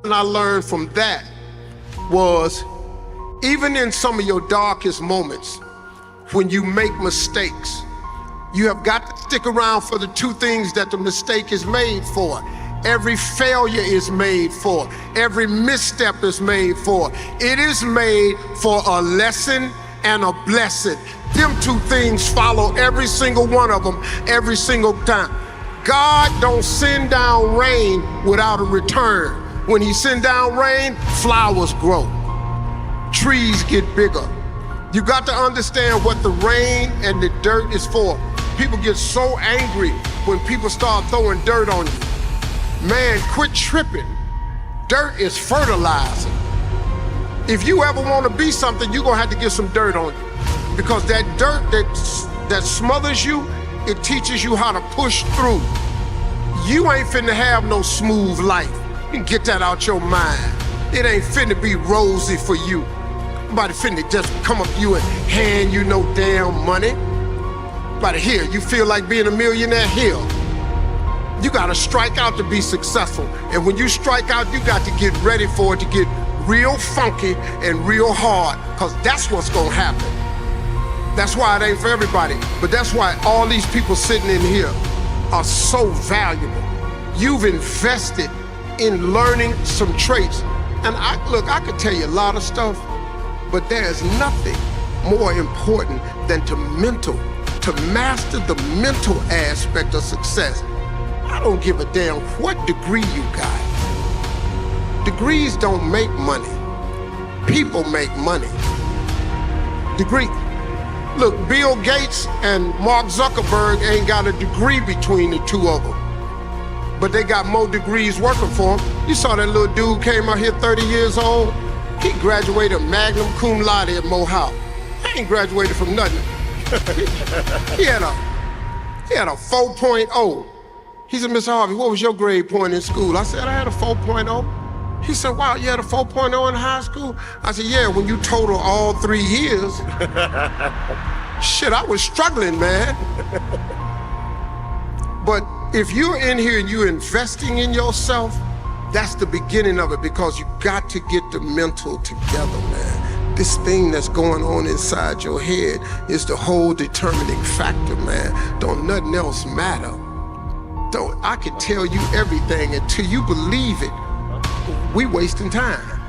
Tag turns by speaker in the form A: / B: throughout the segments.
A: And I learned from that was, even in some of your darkest moments, when you make mistakes, you have got to stick around for the two things that the mistake is made for. Every failure is made for. Every misstep is made for. It is made for a lesson and a blessing. Them two things follow every single one of them, every single time. God don't send down rain without a return. When he send down rain, flowers grow. Trees get bigger. You got to understand what the rain and the dirt is for. People get so angry when people start throwing dirt on you. Man, quit tripping. Dirt is fertilizer. If you ever want to be something, you're gonna have to get some dirt on you. Because that dirt that smothers you, it teaches you how to push through. You ain't finna have no smooth life. You can get that out your mind. It ain't finna be rosy for you. Nobody finna just come up to you and hand you no damn money. Nobody here, you feel like being a millionaire here. You gotta strike out to be successful. And when you strike out, you got to get ready for it to get real funky and real hard, because that's what's gonna happen. That's why it ain't for everybody, but that's why all these people sitting in here are so valuable. You've invested in learning some traits. And I could tell you a lot of stuff, but there's nothing more important than to master the mental aspect of success. I don't give a damn what degree you got. Degrees don't make money. People make money. Look, Bill Gates and Mark Zuckerberg ain't got a degree between the two of them, but they got more degrees working for them. You saw that little dude came out here 30 years old. He graduated magna cum laude at Morehouse. I ain't graduated from nothing. He had a 4.0. He said, Mr. Harvey, what was your grade point in school? I said, I had a 4.0. He said, wow, you had a 4.0 in high school? I said, yeah, when you total all 3 years. Shit, I was struggling, man. But if you're in here and you're investing in yourself, that's the beginning of it, because you got to get the mental together, man. This thing that's going on inside your head is the whole determining factor, man. Don't nothing else matter. I can tell you everything until you believe it. We wasting time.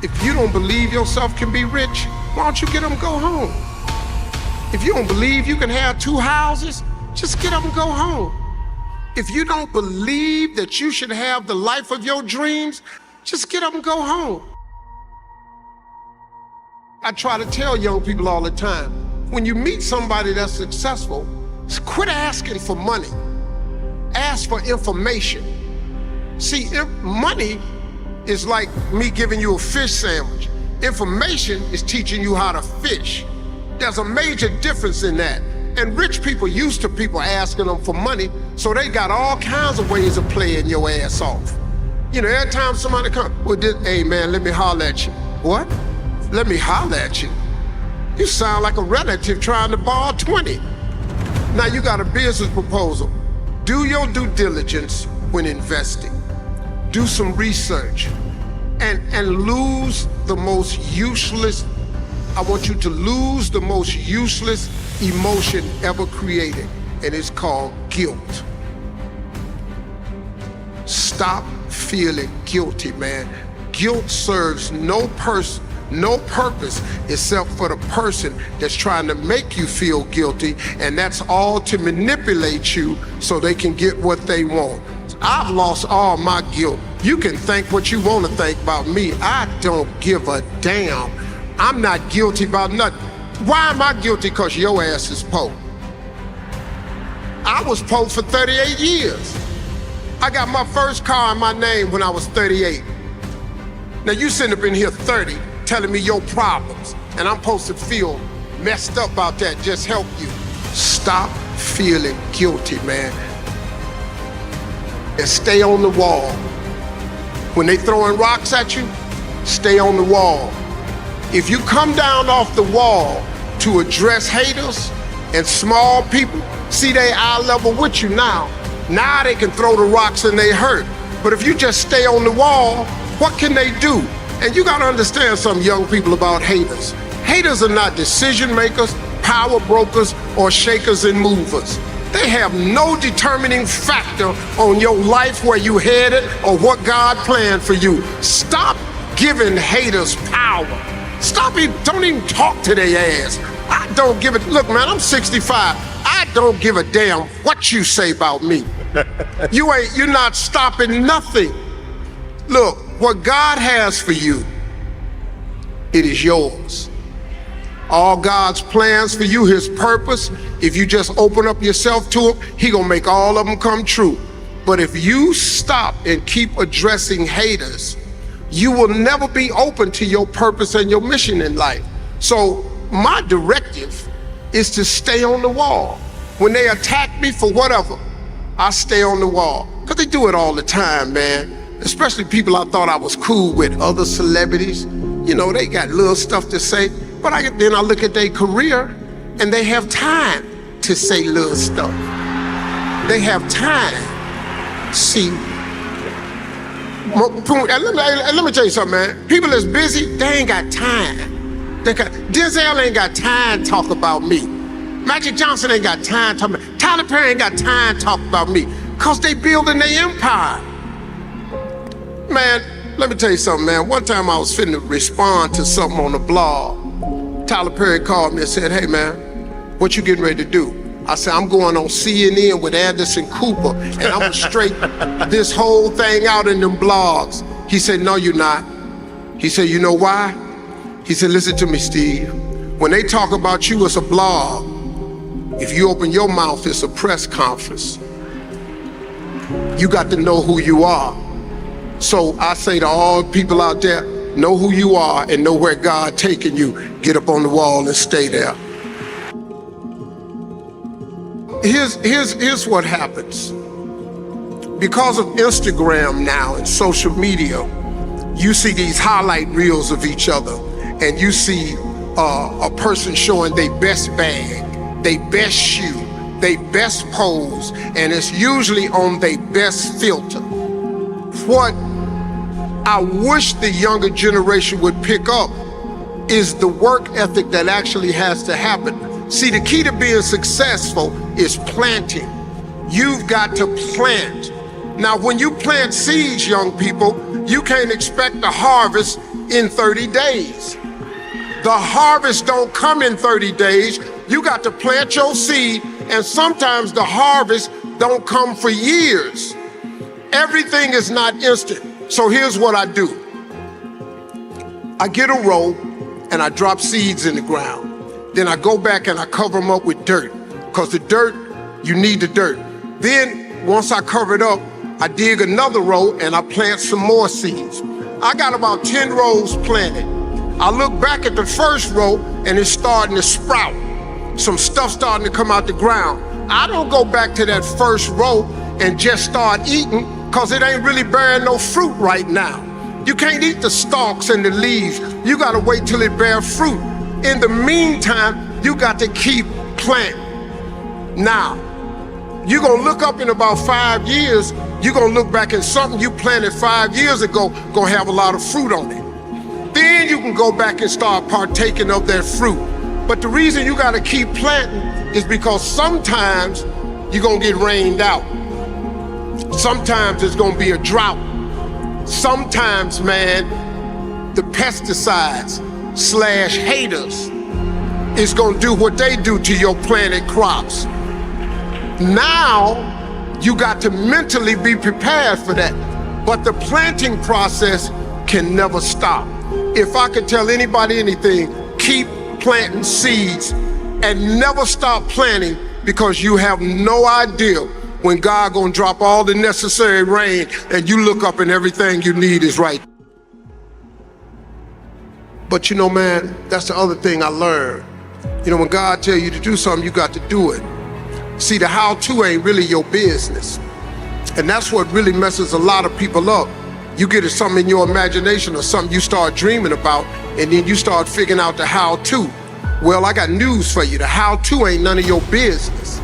A: If you don't believe yourself can be rich, why don't you get up and go home? If you don't believe you can have 2 houses, just get up and go home. If you don't believe that you should have the life of your dreams, just get up and go home. I try to tell young people all the time, when you meet somebody that's successful, quit asking for money. Ask for information. See, money is like me giving you a fish sandwich. Information is teaching you how to fish. There's a major difference in that. And rich people used to people asking them for money, so they got all kinds of ways of playing your ass off. You know, every time somebody comes, well, hey man, let me holler at you. What? Let me holler at you? You sound like a relative trying to borrow 20. Now you got a business proposal. Do your due diligence when investing. Do some research and lose the most useless. I want you to lose the most useless emotion ever created, and it's called guilt. Stop feeling guilty, man. Guilt serves no purpose except for the person that's trying to make you feel guilty, and that's all to manipulate you so they can get what they want. I've lost all my guilt. You can think what you want to think about me. I don't give a damn. I'm not guilty about nothing. Why am I guilty? Because your ass is poor. I was poor for 38 years. I got my first car in my name when I was 38. Now you sitting up in here 30 telling me your problems, and I'm supposed to feel messed up about that, just help you. Stop feeling guilty, man. And stay on the wall. When they throwing rocks at you, stay on the wall. If you come down off the wall to address haters and small people, see they eye level with you now. Now they can throw the rocks and they hurt. But if you just stay on the wall, What can they do? And you gotta understand some young people about haters. Haters are not decision makers, power brokers, or shakers and movers. They have no determining factor on your life, where you headed, or what God planned for you. Stop giving haters power. Don't even talk to their ass. I don't give it. Look, man, I'm 65. I don't give a damn what you say about me. You're not stopping nothing. Look, what God has for you, it is yours. All God's plans for you, his purpose, if you just open up yourself to him, he gonna make all of them come true. But if you stop and keep addressing haters, you will never be open to your purpose and your mission in life. So my directive is to stay on the wall. When they attack me for whatever, I stay on the wall. Because they do it all the time, man. Especially people I thought I was cool with, other celebrities. You know, they got little stuff to say. But then I look at their career, and they have time to say little stuff. They have time. See, let me tell you something, man. People that's busy, they ain't got time. Denzel ain't got time to talk about me. Magic Johnson ain't got time to talk about me. Tyler Perry ain't got time to talk about me. Because they building their empire. Man, let me tell you something, man. One time I was finna respond to something on the blog. Tyler Perry called me and said, hey, man, what you getting ready to do? I said, I'm going on CNN with Anderson Cooper, and I'm gonna straighten this whole thing out in them blogs. He said, no, you're not. He said, you know why? He said, listen to me, Steve. When they talk about you, it's a blog. If you open your mouth, it's a press conference. You got to know who you are. So I say to all people out there, know who you are and know where God taking you. Get up on the wall and stay there. Here's what happens. Because of Instagram now and social media, you see these highlight reels of each other, and you see a person showing their best bag, their best shoe, their best pose, and it's usually on their best filter. What I wish the younger generation would pick up is the work ethic that actually has to happen. See, the key to being successful is planting. You've got to plant. Now, when you plant seeds, young people, you can't expect a harvest in 30 days. The harvest don't come in 30 days. You got to plant your seed, and sometimes the harvest don't come for years. Everything is not instant. So here's what I do. I get a row and I drop seeds in the ground. Then I go back and I cover them up with dirt, because the dirt, you need the dirt. Then once I cover it up, I dig another row and I plant some more seeds. I got about 10 rows planted. I look back at the first row and it's starting to sprout. Some stuff starting to come out the ground. I don't go back to that first row and just start eating, because it ain't really bearing no fruit right now. You can't eat the stalks and the leaves. You gotta wait till it bears fruit. In the meantime, you got to keep planting. Now, you're gonna look up in about 5 years, you're gonna look back and something you planted 5 years ago gonna have a lot of fruit on it. Then you can go back and start partaking of that fruit. But the reason you gotta keep planting is because sometimes you're gonna get rained out. Sometimes it's gonna be a drought. Sometimes, man, the pesticides / haters is gonna do what they do to your planted crops. Now, you got to mentally be prepared for that. But the planting process can never stop. If I could tell anybody anything, keep planting seeds and never stop planting, because you have no idea when God gonna drop all the necessary rain and you look up and everything you need is right. But you know, man, that's the other thing I learned. You know, when God tell you to do something, you got to do it. See, the how-to ain't really your business. And that's what really messes a lot of people up. You get something in your imagination or something you start dreaming about, and then you start figuring out the how-to. Well, I got news for you. The how-to ain't none of your business.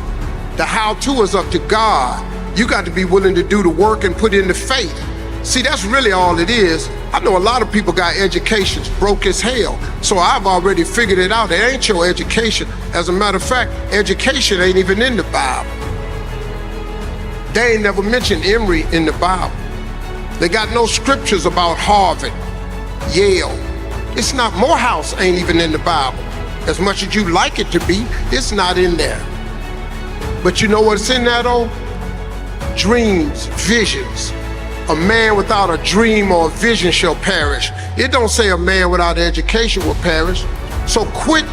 A: The how-to is up to God. You got to be willing to do the work and put in the faith. See, that's really all it is. I know a lot of people got educations broke as hell. So I've already figured it out. It ain't your education. As a matter of fact, education ain't even in the Bible. They ain't never mentioned Emory in the Bible. They got no scriptures about Harvard, Yale. It's not, Morehouse ain't even in the Bible. As much as you like it to be, it's not in there. But you know what's in there though? Dreams, visions. A man without a dream or a vision shall perish. It don't say a man without education will perish. So quit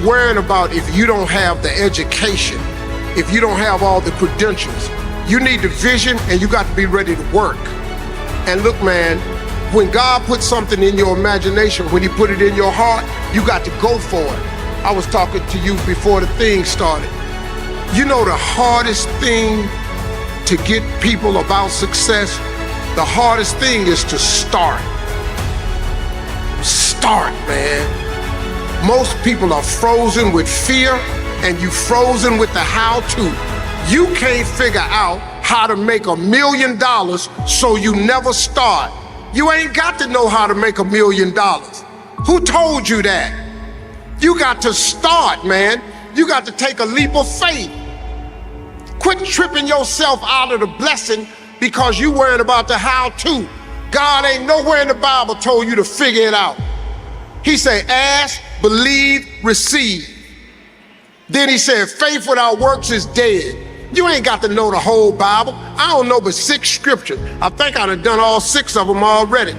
A: worrying about if you don't have the education, if you don't have all the credentials. You need the vision and you got to be ready to work. And look, man, when God puts something in your imagination, when he put it in your heart, you got to go for it. I was talking to you before the thing started. You know the hardest thing to get people about success, the hardest thing is to start. Start, man. Most people are frozen with fear and you frozen with the how-to. You can't figure out how to make $1 million, so you never start. You ain't got to know how to make $1 million. Who told you that? You got to start, man. You got to take a leap of faith. Quit tripping yourself out of the blessing because you worried about the how-to. God ain't nowhere in the Bible told you to figure it out. He said, ask, believe, receive. Then he said, faith without works is dead. You ain't got to know the whole Bible. I don't know but 6 scriptures. I think I done all 6 of them already.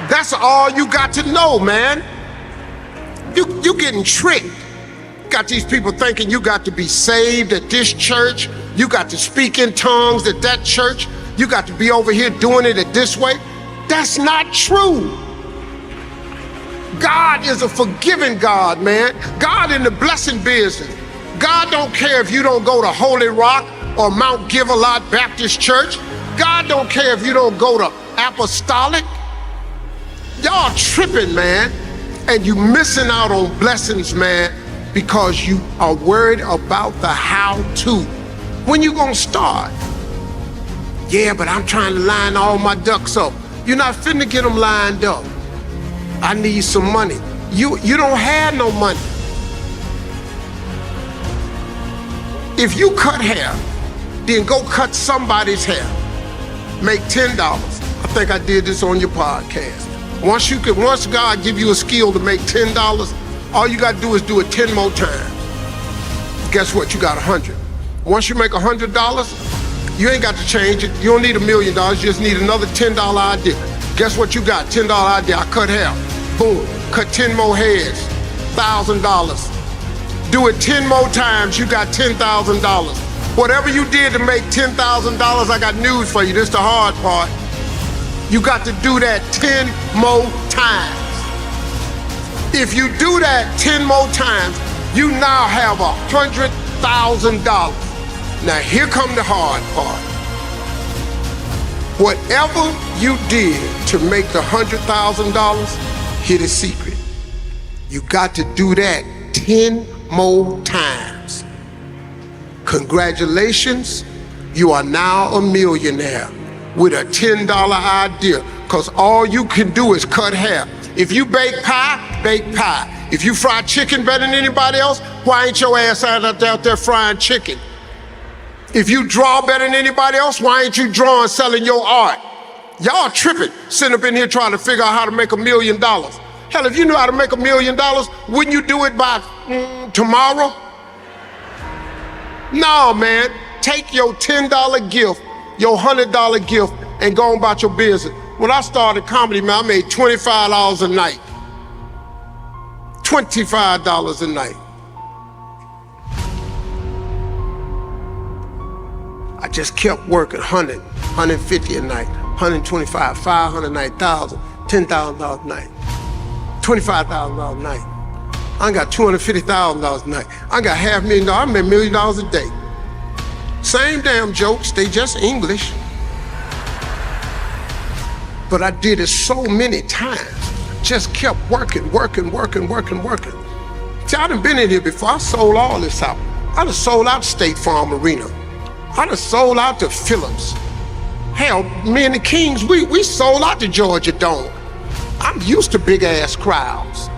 A: That's all you got to know, man. You getting tricked. Got these people thinking you got to be saved at this church. You got to speak in tongues at that church. You got to be over here doing it at this way. That's not true. God is a forgiving God, man. God in the blessing business. God don't care if you don't go to Holy Rock or Mount Give-a-Lot Baptist Church. God don't care if you don't go to Apostolic. Y'all tripping, man. And you missing out on blessings, man, because you are worried about the how-to. When you gonna start? Yeah, but I'm trying to line all my ducks up. You're not finna get them lined up. I need some money. You don't have no money. If you cut hair, then go cut somebody's hair. Make $10. I think I did this on your podcast. Once God give you a skill to make $10, all you gotta do is do it 10 more times. Guess what? You got 100. Once you make $100, you ain't got to change it. You don't need $1 million, you just need another $10 idea. Guess what you got? $10 idea, I cut hair. Boom, cut 10 more hairs, $1,000. Do it 10 more times, you got $10,000. Whatever you did to make $10,000, I got news for you. This is the hard part. You got to do that 10 more times. If you do that 10 more times, you now have $100,000. Now here come the hard part. Whatever you did to make the $100,000, here's the secret. You got to do that 10 more times. Congratulations, you are now a millionaire with a $10 idea, because all you can do is cut hair. If you bake pie, bake pie. If you fry chicken better than anybody else, why ain't your ass out there frying chicken? If you draw better than anybody else, why ain't you drawing, selling your art? Y'all tripping, sitting up in here trying to figure out how to make $1 million. Hell, if you knew how to make $1 million, wouldn't you do it by tomorrow? No, man, take your $10 gift, your $100 gift, and go on about your business. When I started comedy, man, I made $25 a night. $25 a night. I just kept working 100, 150 a night, 125, 500 a night, 1,000, $10,000 a night, $25,000 a night. I got $250,000 a night. I got $500,000. I made $1 million a day. Same damn jokes, they just English. But I did it so many times. Just kept working. See, I done been in here before. I sold all this out. I done sold out State Farm Arena. I done sold out to Phillips. Hell, me and the Kings, we sold out the Georgia Dome. I'm used to big ass crowds.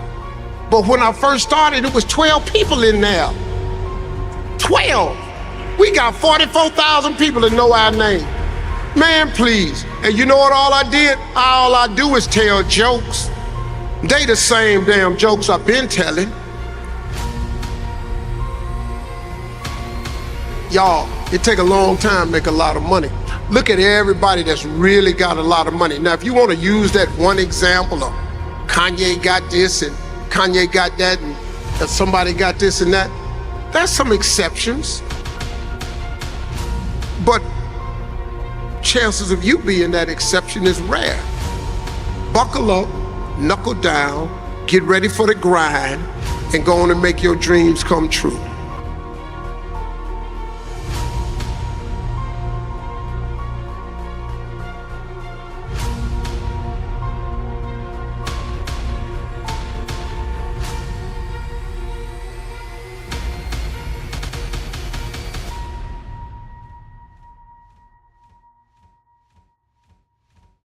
A: But when I first started, it was 12 people in there. 12. We got 44,000 people that know our name. Man, please. And you know what all I did? All I do is tell jokes. They the same damn jokes I've been telling. Y'all, it take a long time to make a lot of money. Look at everybody that's really got a lot of money. Now, if you want to use that one example of Kanye got this and Kanye got that and somebody got this and that, there's some exceptions. But chances of you being that exception is rare. Buckle up, knuckle down, get ready for the grind, and go on and make your dreams come true.